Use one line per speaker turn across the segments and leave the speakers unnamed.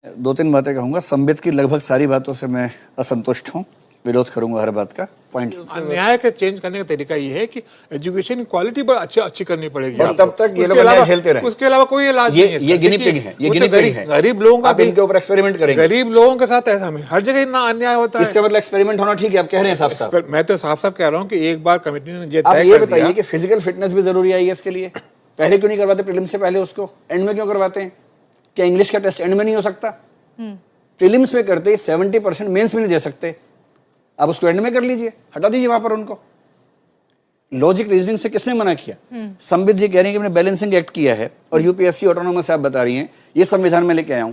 दो तीन बातें कहूंगा। संबित की लगभग सारी बातों से मैं असंतुष्ट हूं, विरोध करूंगा हर बात का। पॉइंट्स
न्याय का चेंज करने का तरीका ये है कि एजुकेशन की क्वालिटी बड़ा अच्छी करनी पड़ेगी।
और तब तक ये लोग अन्याय झेलते रहे।
उसके अलावा कोई इलाज नहीं है।
ये गिनी पिग है, ये गिनी पिग है।
गरीब लोगों का
इनके ऊपर एक्सपेरिमेंट करेंगे।
गरीब लोगों के साथ ऐसा में हर जगह इतना अन्याय होता है।
इसका मतलब एक्सपेरिमेंट होना ठीक है, आप कह रहे हैं साफ साफ।
मैं तो साफ साफ कह रहा हूँ कि एक बार कमेटी ने
आप ये बताइए कि फिजिकल फिटनेस भी जरूरी है इसके लिए। पहले क्यों नहीं करवाते प्रीलिम्स से पहले, उसको एंड में क्यों करवाते हैं? क्या इंग्लिश का टेस्ट एंड में नहीं हो सकता? प्रीलिम्स में करते 70%, मेंस में नहीं दे सकते, आप उसको एंड में कर लीजिए, हटा दीजिए वहां पर उनको। लॉजिक रीजनिंग से किसने मना किया? संबित जी कह रहे हैं कि मैंने बैलेंसिंग एक्ट किया है और यूपीएससी ऑटोनोमस आप बता रही हैं। ये संविधान में लेके आया हूं,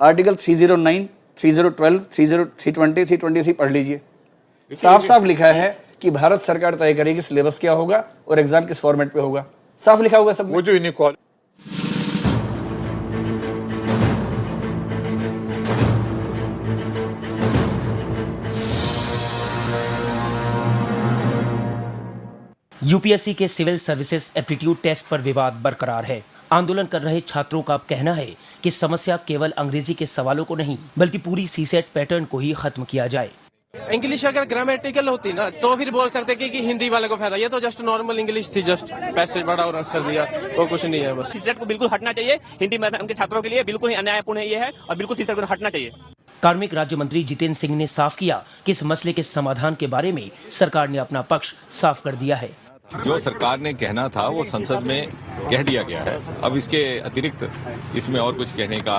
आर्टिकल 309, 3012, 320, 323 पढ़ लीजिए। साफ साफ लिखा है कि भारत सरकार तय करेगी सिलेबस क्या होगा और एग्जाम किस फॉर्मेट पे होगा, साफ लिखा होगा सब।
वो जो इनइक्वालिटी
यूपीएससी के सिविल सर्विसेज एप्टीट्यूड टेस्ट पर विवाद बरकरार है। आंदोलन कर रहे छात्रों का कहना है कि समस्या केवल अंग्रेजी के सवालों को नहीं बल्कि पूरी सीसेट पैटर्न को ही खत्म किया जाए।
इंग्लिश अगर ग्रामेटिकल होती ना तो फिर बोल सकते कि हिंदी वाले को फायदा। ये तो जस्ट नॉर्मल इंग्लिश थी, जस्ट पैसेज पढ़ा और आंसर दिया, तो कुछ नहीं है बस।
सीसेट को बिल्कुल हटना चाहिए। हिंदी मैडम के छात्रों के लिए बिल्कुल ही अन्यायपूर्ण ये है और बिल्कुल सीसेट को हटना चाहिए।
कार्मिक राज्य मंत्री जितेंद्र सिंह ने साफ किया कि इस मसले के समाधान के बारे में सरकार ने अपना पक्ष साफ कर दिया है।
जो सरकार ने कहना था वो संसद में कह दिया गया है। अब इसके अतिरिक्त इसमें और कुछ कहने का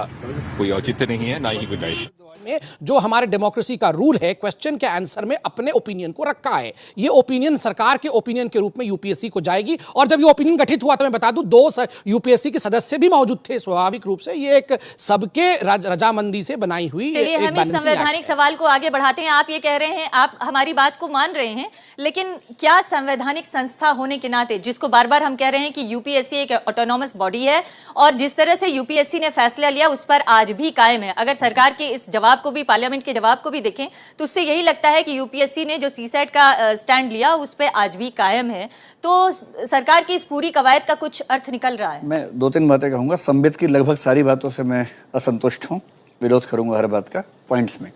कोई औचित्य नहीं है, ना ही गुंजाइश।
में जो हमारे डेमोक्रेसी का रूल है, क्वेश्चन के आंसर में अपने ओपिनियन को रखा है। ये ओपिनियन सरकार के ओपिनियन के रूप में यूपीएससी को जाएगी। और जब ये ओपिनियन गठित हुआ तो मैं बता दूं 2 यूपीएससी के सदस्य भी मौजूद थे। स्वाभाविक रूप से ये एक सबके रजामंदी से बनाई हुई।
चलिए हम इस संवैधानिक सवाल को आगे बढ़ाते हैं। आप ये कह रहे हैं, आप हमारी बात को मान रहे हैं, लेकिन क्या संवैधानिक संस्था होने के नाते, जिसको बार बार हम कह रहे हैं कि यूपीएससी एक ऑटोनॉमस बॉडी है और जिस तरह से यूपीएससी ने फैसला लिया उस पर आज भी कायम है। अगर सरकार के इस जवाब को भी, पार्लियामेंट के जवाब को भी देखें तो उससे यही लगता है कि यूपीएससी ने जो सीसेट का स्टैंड लिया उस पर आज भी कायम है। तो सरकार की इस पूरी कवायद का कुछ अर्थ निकल रहा है।
मैं दो तीन बातें कहूंगा। संबित की लगभग सारी बातों से मैं असंतुष्ट हूं, विरोध करूंगा हर बात का। पॉइंट्स में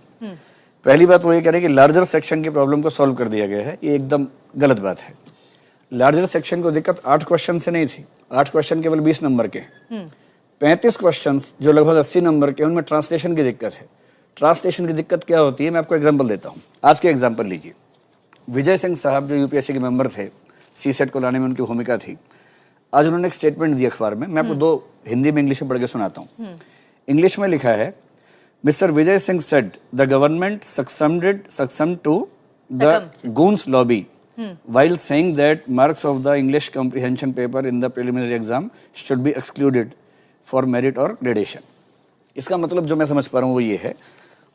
पहली बात वो ये कह रहे हैं कि लार्जर सेक्शन की प्रॉब्लम को सॉल्व कर दिया गया है। ये एकदम गलत बात है। लार्जर सेक्शन को दिक्कत 8 क्वेश्चन से नहीं थी। 8 क्वेश्चन केवल 20 नंबर के, 35 क्वेश्चन जो लगभग 80 नंबर के, उनमें ट्रांसलेशन की दिक्कत है। ट्रांसलेशन की दिक्कत क्या होती है, मैं आपको एग्जांपल देता हूं। आज के एग्जांपल लीजिए। विजय सिंह साहब जो यूपीएससी के मेंबर थे, सीसेट को लाने में उनकी भूमिका थी। आज उन्होंने एक स्टेटमेंट दी अखबार में, मैं आपको 2 हिंदी में इंग्लिश में पढ़ के सुनाता हूं। इंग्लिश में लिखा है, mister Vijay Singh said the government succumbed to the goons lobby while saying that marks of the English comprehension paper in the preliminary exam should be excluded for merit or gradation। इसका मतलब जो मैं समझ पा रहा हूँ वो ये है,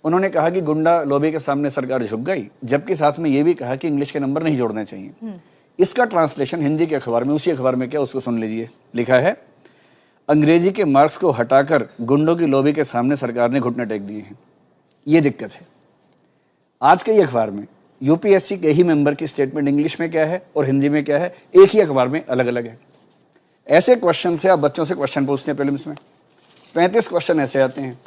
उन्होंने कहा कि गुंडा लॉबी के सामने सरकार झुक गई, जबकि साथ में ये भी कहा कि इंग्लिश के नंबर नहीं जोड़ने चाहिए। इसका ट्रांसलेशन हिंदी के अखबार में, उसी अखबार में क्या, उसको सुन लीजिए। लिखा है, अंग्रेजी के मार्क्स को हटाकर गुंडों की लॉबी के सामने सरकार ने घुटने टेक दिए हैं। ये दिक्कत है। आज के ही अखबार में यूपीएससी के ही मेंबर की स्टेटमेंट इंग्लिश में क्या है और हिंदी में क्या है, एक ही अखबार में अलग अलग है। ऐसे क्वेश्चन से आप बच्चों से क्वेश्चन पूछते हैं प्रीलिम्स में, 35 क्वेश्चन ऐसे आते हैं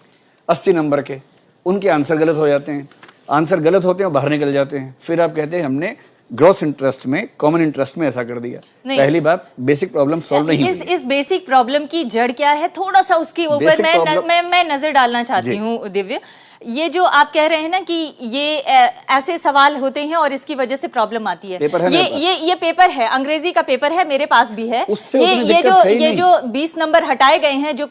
80 नंबर के, उनके आंसर गलत हो जाते हैं। आंसर गलत होते हैं और बाहर निकल जाते हैं। फिर आप कहते हैं हमने ग्रॉस इंटरेस्ट में, कॉमन इंटरेस्ट में ऐसा कर दिया। पहली बात, बेसिक प्रॉब्लम सॉल्व नहीं हुई।
इस बेसिक प्रॉब्लम की जड़ क्या है, थोड़ा सा उसके ऊपर मैं नजर डालना चाहती हूँ दिव्य। ये जो आप कह रहे हैं ना कि ये ऐसे सवाल होते हैं और इसकी वजह से प्रॉब्लम आती है। ये पेपर है, अंग्रेजी का पेपर है, मेरे पास भी है। ये जो 20 नंबर हटाए गए हैं, जो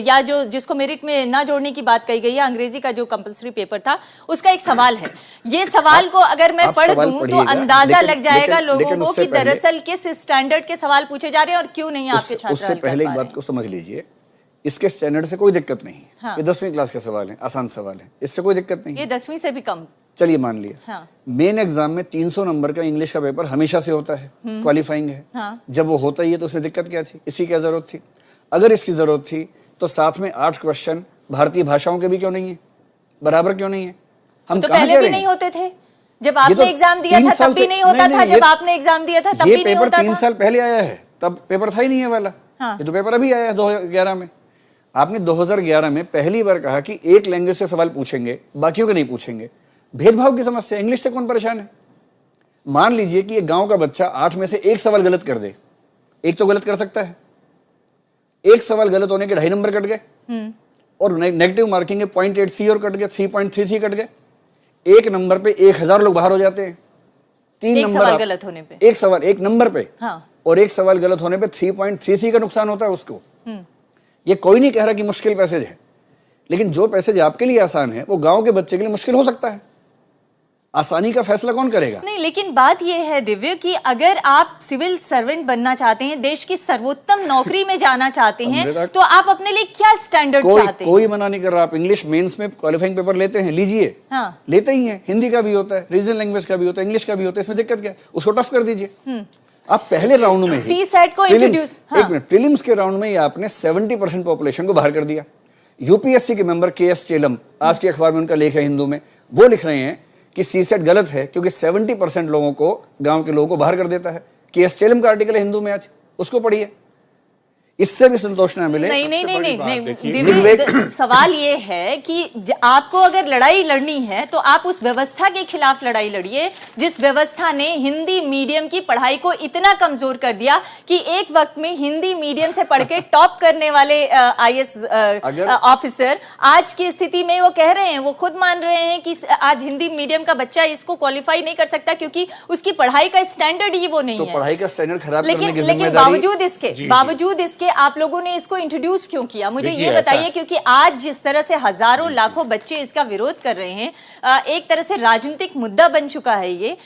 या जो जिसको मेरिट में ना जोड़ने की बात कही गई है, अंग्रेजी का जो कंपलसरी पेपर था उसका एक सवाल है। ये सवाल को अगर मैं पढ़ दूं तो अंदाजा लग जाएगा लोगों को कि दरअसल किस स्टैंडर्ड के सवाल पूछे जा रहे हैं और क्यों नहीं आपके छात्र।
उससे पहले एक बात को समझ लीजिए, इसके स्टैंडर्ड से कोई दिक्कत नहीं है। हाँ। ये 10वीं क्लास के सवाल हैं, आसान सवाल है, इससे कोई दिक्कत नहीं।
ये 10वीं से भी कम,
चलिए मान लिया।
हाँ।
मेन एग्जाम में 300 नंबर का इंग्लिश का पेपर हमेशा से होता है, क्वालिफाइंग है। हाँ। जब वो होता ही है तो उसमें दिक्कत क्या थी, इसकी क्या जरूरत थी? अगर इसकी जरूरत थी तो साथ में 8 क्वेश्चन भारतीय भाषाओं के भी क्यों नहीं है, बराबर क्यों नहीं है? हम
तो पहले भी नहीं होते थे, जब आपने एग्जाम दिया था तब भी नहीं होता था, जब आपने एग्जाम दिया था तब भी नहीं होता था।
3 साल पहले आया है, तब पेपर था ही नहीं है वाला। ये तो पेपर अभी आया है 2011 में। आपने 2011 में पहली बार कहा कि एक लैंग्वेज से सवाल पूछेंगे, बाकियों के नहीं पूछेंगे। भेदभाव की समस्या, इंग्लिश से कौन परेशान है? मान लीजिए कि एक गांव का बच्चा 8 में से एक सवाल गलत कर दे, एक तो गलत कर सकता है, एक सवाल गलत होने के 2.5 नंबर कट गए, और नेगेटिव मार्किंग है 0.8 और कट गए, 3.33 कट गए। एक नंबर पे 1000 लोग बाहर हो जाते हैं। 3 नंबर
गलत होने पे,
एक सवाल एक नंबर पे,
हाँ।
और एक सवाल गलत होने पे 3.33 का नुकसान होता है उसको। ये कोई नहीं कह रहा कि मुश्किल पैसेज है, लेकिन जो पैसेज आपके लिए आसान है वो गांव के बच्चे के लिए मुश्किल हो सकता है। आसानी का फैसला कौन करेगा?
नहीं, लेकिन बात यह है दिव्य कि अगर आप सिविल सर्वेंट बनना चाहते हैं, देश की सर्वोत्तम नौकरी में जाना चाहते हैं, तो आप अपने लिए क्या स्टैंडर्ड चाहते हैं?
कोई मना नहीं कर रहा। आप इंग्लिश मेंस में क्वालिफाइंग पेपर लेते हैं, लीजिए।
हाँ।
लेते ही हैं, हिंदी का भी होता है, रीजनल लैंग्वेज का भी होता है, इंग्लिश का भी होता है, इसमें दिक्कत क्या है? उसको टफ कर दीजिए। आप पहले राउंड में ही
CSAT को इंट्रोड्यूस,
एक मिनट, प्रीलिम्स के राउंड में ही आपने 70% पॉपुलेशन को बाहर कर दिया। यूपीएससी के मेंबर KS चेलम, आज के अखबार में उनका लेख है हिंदू में, वो लिख रहे हैं कि CSAT गलत है क्योंकि 70% लोगों को, गांव के लोगों को बाहर कर देता है। KS चेलम का आर्टिकल है हिंदू में आज, उसको पढ़िए। इससे भी संतोष ना मिले।
नहीं, दिव्य, सवाल ये है कि आपको अगर लड़ाई लड़नी है तो आप उस व्यवस्था के खिलाफ लड़ाई लड़िए जिस व्यवस्था ने हिंदी मीडियम की पढ़ाई को इतना कमजोर कर दिया कि एक वक्त में हिंदी मीडियम से पढ़ के टॉप करने वाले IAS ऑफिसर आज की स्थिति में वो कह रहे हैं, वो खुद मान रहे हैं कि आज हिंदी मीडियम का बच्चा इसको क्वालिफाई नहीं कर सकता क्योंकि उसकी पढ़ाई का स्टैंडर्ड ही वो नहीं है।
तो पढ़ाई का स्टैंडर्ड खराब करने की
लेकिन बावजूद इसके आप लोगों ने इसको इंट्रोड्यूस क्यों किया? मुझे ये बताइए, क्योंकि आज जिस तरह से हजारों लाखों बच्चे इसका विरोध कर रहे हैं, एक तरह से राजनीतिक मुद्दा बन चुका है ये।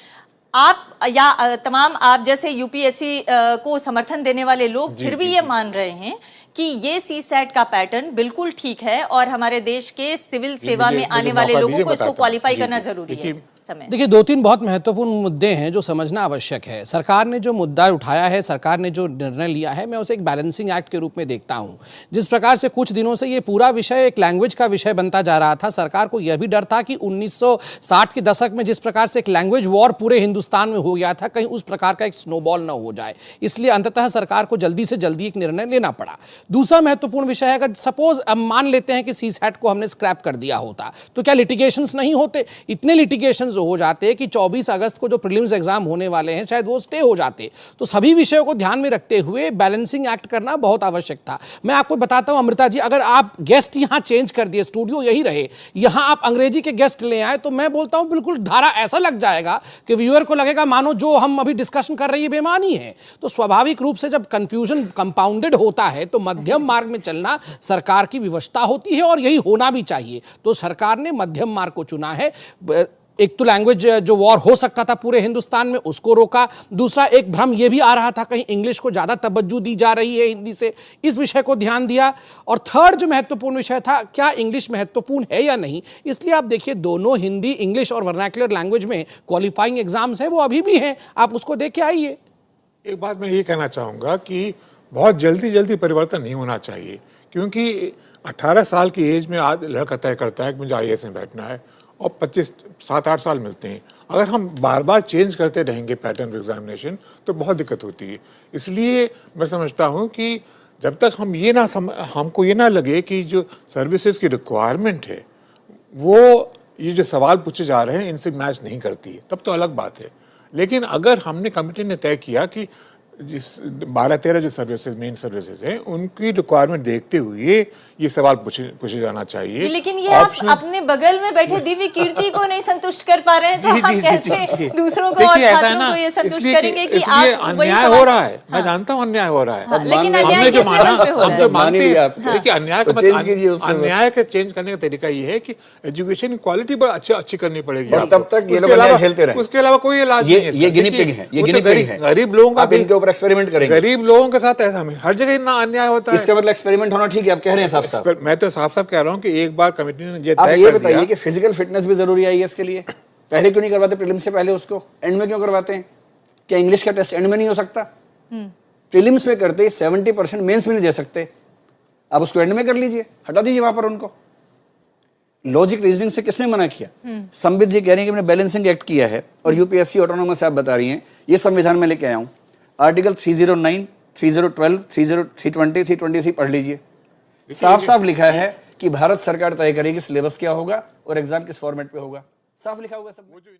आप या तमाम आप जैसे यूपीएससी को समर्थन देने वाले लोग फिर भी ये मान रहे हैं कि ये CSAT का पैटर्न बिल्कुल ठीक है और हमारे देश के सिविल सेवा में आने वाले लोगों को इसको क्वालिफाई करना जरूरी है।
देखिए, 2-3 बहुत महत्वपूर्ण मुद्दे हैं जो समझना आवश्यक है। सरकार ने जो मुद्दा उठाया है, सरकार ने जो निर्णय लिया है, मैं उसे एक बैलेंसिंग एक्ट के रूप में देखता हूं। जिस प्रकार से कुछ दिनों से ये पूरा विषय एक लैंग्वेज का विषय बनता जा रहा था, सरकार को यह भी डर था कि 1960 के दशक में जिस प्रकार से एक लैंग्वेज वॉर पूरे हिंदुस्तान में हो गया था, कहीं उस प्रकार का एक स्नोबॉल न हो जाए, इसलिए अंततः सरकार को जल्दी से जल्दी एक निर्णय लेना पड़ा। दूसरा महत्वपूर्ण विषय है, अगर सपोज अब मान लेते हैं कि CSAT को हमने स्क्रैप कर दिया होता तो क्या लिटिगेशंस नहीं होते? इतने लिटिगेशंस हो जाते कि 24 अगस्त को जो प्रीलिम्स एग्जाम होने वाले हैं शायद वो स्टे हो जाते। तो सभी विषयों को ध्यान में रखते हुए बैलेंसिंग एक्ट करना बहुत आवश्यक था। मैं आपको बताता हूं अमृता जी, अगर आप गेस्ट यहां चेंज कर दिए, स्टूडियो यही रहे, यहां आप अंग्रेजी के गेस्ट ले आए, तो मैं बोलता हूं बिल्कुल धारा ऐसा लग जाएगा कि व्यूअर को लगेगा मानो जो हम अभी डिस्कशन कर रही है बेमानी है। तो स्वाभाविक रूप से जब कंफ्यूजन कंपाउंडेड होता है तो मध्यम मार्ग में चलना सरकार की विवशता होती है और यही होना भी चाहिए। तो सरकार ने मध्यम मार्ग को चुना है। एक तो लैंग्वेज जो वॉर हो सकता था पूरे हिंदुस्तान में, उसको रोका। दूसरा, एक भ्रम यह भी आ रहा था कहीं इंग्लिश को ज्यादा तवज्जो दी जा रही है हिंदी से, इस विषय को ध्यान दिया। और थर्ड जो महत्वपूर्ण विषय था, क्या इंग्लिश महत्वपूर्ण है या नहीं, इसलिए आप देखिए दोनों हिंदी, इंग्लिश और वर्नाक्युलर लैंग्वेज में क्वालिफाइंग एग्जाम्स हैं, वो अभी भी हैं, आप उसको देख के आइए।
एक बात मैं ये कहना चाहूंगा कि बहुत जल्दी परिवर्तन नहीं होना चाहिए, क्योंकि 18 साल की एज में आज लड़का तय करता है कि मुझे IAS में बैठना है और 7-8 साल मिलते हैं। अगर हम बार बार चेंज करते रहेंगे पैटर्न ऑफ एग्जामिनेशन तो बहुत दिक्कत होती है। इसलिए मैं समझता हूं कि जब तक हम हमको ये ना लगे कि जो सर्विसेज की रिक्वायरमेंट है वो ये जो सवाल पूछे जा रहे हैं इनसे मैच नहीं करती है, तब तो अलग बात है। लेकिन अगर हमने कमिटी ने तय किया कि जिस 12-13 जो सर्विसेज, मेन सर्विसेज हैं, उनकी रिक्वायरमेंट देखते हुए ये सवाल पूछे जाना चाहिए।
लेकिन ये आप अपने बगल में बैठे दिव्य कीर्ति को नहीं संतुष्ट कर पा रहे हैं, तो आप कैसे दूसरों को और छात्रों को ये संतुष्ट करेंगे कि आप
अन्याय हो रहा है? मैं जानता हूँ अन्याय हो रहा है,
लेकिन अन्याय किस लेवल पे हो रहा है?
हम तो मानते हैं। देखिए, अन्याय का चेंज करने का तरीका ये है कि एजुकेशन की क्वालिटी बहुत अच्छी करनी पड़ेगी,
तब तक ये लोग अन्याय झेलते रहे।
उसके अलावा कोई इलाज नहीं है।
ये गिनी पिग है, ये गिनी पिग है।
गरीब लोगों का
एक्सपेरिमेंट करेंगे,
गरीब लोगों के साथ ऐसा में हर जगह इतना अन्याय होता है।
इसका मतलब एक्सपेरिमेंट होना ठीक है, आप कह रहे हैं साफ-साफ।
मैं तो साफ-साफ कह रहा हूं कि एक बार कमेटी ने ये
तय कर दिया। आप ये बताइए कि फिजिकल फिटनेस भी जरूरी है IAS के लिए, पहले क्यों नहीं करवाते? प्रीलिम्स से पहले उसको एंड में क्यों करवाते हैं? क्या इंग्लिश का टेस्ट एंड में नहीं हो सकता? प्रीलिम्स में करते 70% मेंस में नहीं दे सकते, आप उसको एंड में कर लीजिए, हटा दीजिए वहां पर उनको। लॉजिक रीजनिंग से किसने मना किया? संबित जी कह रहे हैं कि मैंने बैलेंसिंग एक्ट किया है और यूपीएससी ऑटोनोमस आप बता रही हैं, ये संविधान में लेके आया हूं। आर्टिकल 309, 3012, 320, 323 पढ़ लीजिए। साफ साफ लिखा है कि भारत सरकार तय करेगी सिलेबस क्या होगा और एग्जाम किस फॉर्मेट पे होगा, साफ लिखा होगा सब।